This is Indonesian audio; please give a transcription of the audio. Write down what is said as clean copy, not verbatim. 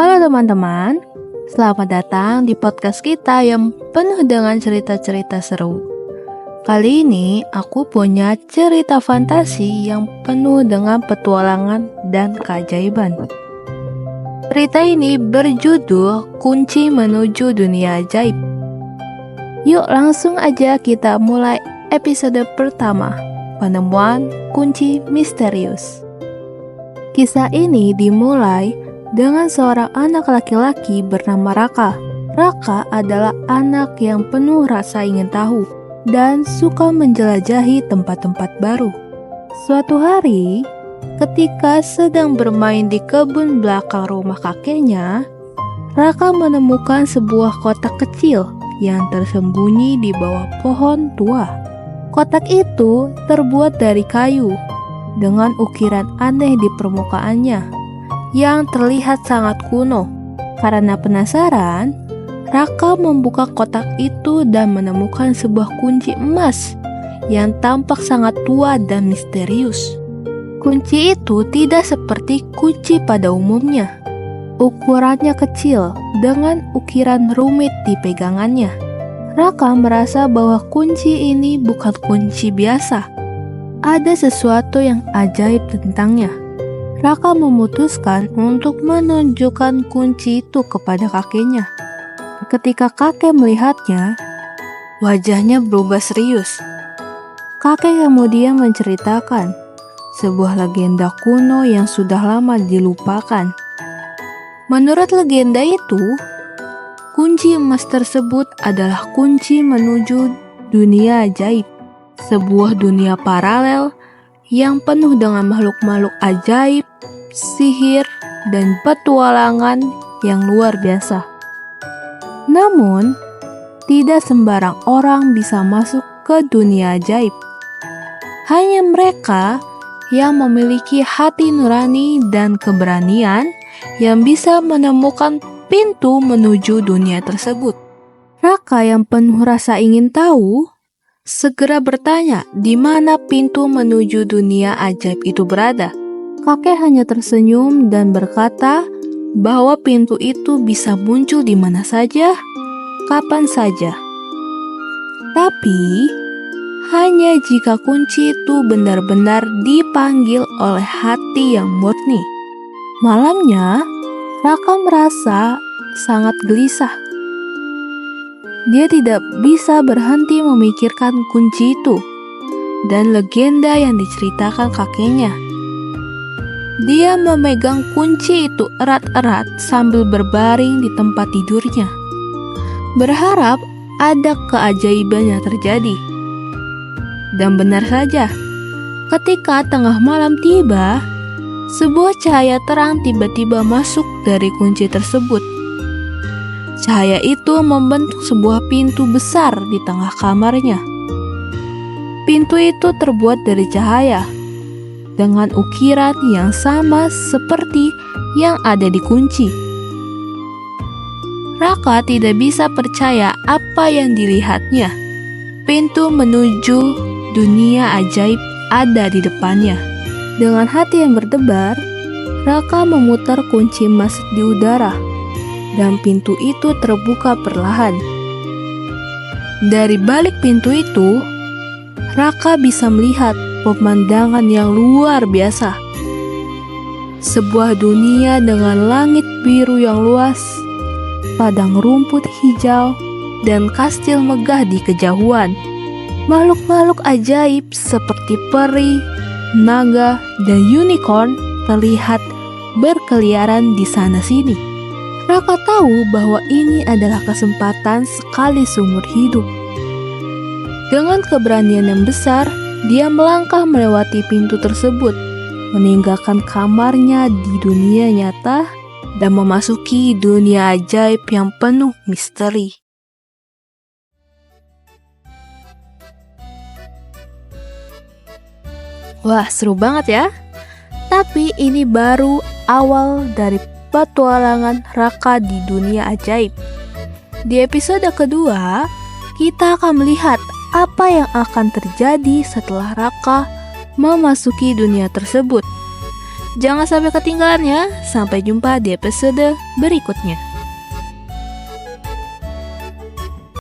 Halo teman-teman, selamat datang di podcast kita yang penuh dengan cerita-cerita seru. Kali ini aku punya cerita fantasi yang penuh dengan petualangan dan keajaiban. Cerita ini berjudul Kunci Menuju Dunia Ajaib. Yuk langsung aja kita mulai episode pertama, Penemuan Kunci Misterius. Kisah ini dimulai dengan seorang anak laki-laki bernama Raka. Raka adalah anak yang penuh rasa ingin tahu dan suka menjelajahi tempat-tempat baru. Suatu hari, ketika sedang bermain di kebun belakang rumah kakeknya, Raka menemukan sebuah kotak kecil yang tersembunyi di bawah pohon tua. Kotak itu terbuat dari kayu dengan ukiran aneh di permukaannya yang terlihat sangat kuno. Karena penasaran, Raka membuka kotak itu dan menemukan sebuah kunci emas yang tampak sangat tua dan misterius. Kunci itu tidak seperti kunci pada umumnya. Ukurannya kecil dengan ukiran rumit di pegangannya. Raka merasa bahwa kunci ini bukan kunci biasa. Ada sesuatu yang ajaib tentangnya. Raka memutuskan untuk menunjukkan kunci itu kepada kakeknya. Ketika kakek melihatnya, wajahnya berubah serius. Kakek kemudian menceritakan sebuah legenda kuno yang sudah lama dilupakan. Menurut legenda itu, kunci emas tersebut adalah kunci menuju dunia ajaib, sebuah dunia paralel yang penuh dengan makhluk-makhluk ajaib, sihir, dan petualangan yang luar biasa. Namun, tidak sembarang orang bisa masuk ke dunia ajaib. Hanya mereka yang memiliki hati nurani dan keberanian yang bisa menemukan pintu menuju dunia tersebut. Raka yang penuh rasa ingin tahu segera bertanya di mana pintu menuju dunia ajaib itu berada. Kakek hanya tersenyum dan berkata bahwa pintu itu bisa muncul di mana saja, kapan saja. Tapi, hanya jika kunci itu benar-benar dipanggil oleh hati yang murni. Malamnya, Raka merasa sangat gelisah. Dia tidak bisa berhenti memikirkan kunci itu dan legenda yang diceritakan kakeknya. Dia memegang kunci itu erat-erat sambil berbaring di tempat tidurnya, berharap ada keajaiban yang terjadi. Dan benar saja, ketika tengah malam tiba, sebuah cahaya terang tiba-tiba masuk dari kunci tersebut. Cahaya itu membentuk sebuah pintu besar di tengah kamarnya. Pintu itu terbuat dari cahaya, dengan ukiran yang sama seperti yang ada di kunci. Raka tidak bisa percaya apa yang dilihatnya. Pintu menuju dunia ajaib ada di depannya. Dengan hati yang berdebar, Raka memutar kunci emas di udara, dan pintu itu terbuka perlahan. Dari balik pintu itu, Raka bisa melihat pemandangan yang luar biasa. Sebuah dunia dengan langit biru yang luas, padang rumput hijau, dan kastil megah di kejauhan. Makhluk-makhluk ajaib seperti peri, naga, dan unicorn terlihat berkeliaran di sana-sini. Raka tahu bahwa ini adalah kesempatan sekali seumur hidup. Dengan keberanian yang besar, dia melangkah melewati pintu tersebut, meninggalkan kamarnya di dunia nyata dan memasuki dunia ajaib yang penuh misteri. Wah, seru banget ya. Tapi ini baru awal dari petualangan Raka di dunia ajaib. Di episode kedua, kita akan melihat apa yang akan terjadi setelah Raka memasuki dunia tersebut. Jangan sampai ketinggalan ya. Sampai jumpa di episode berikutnya.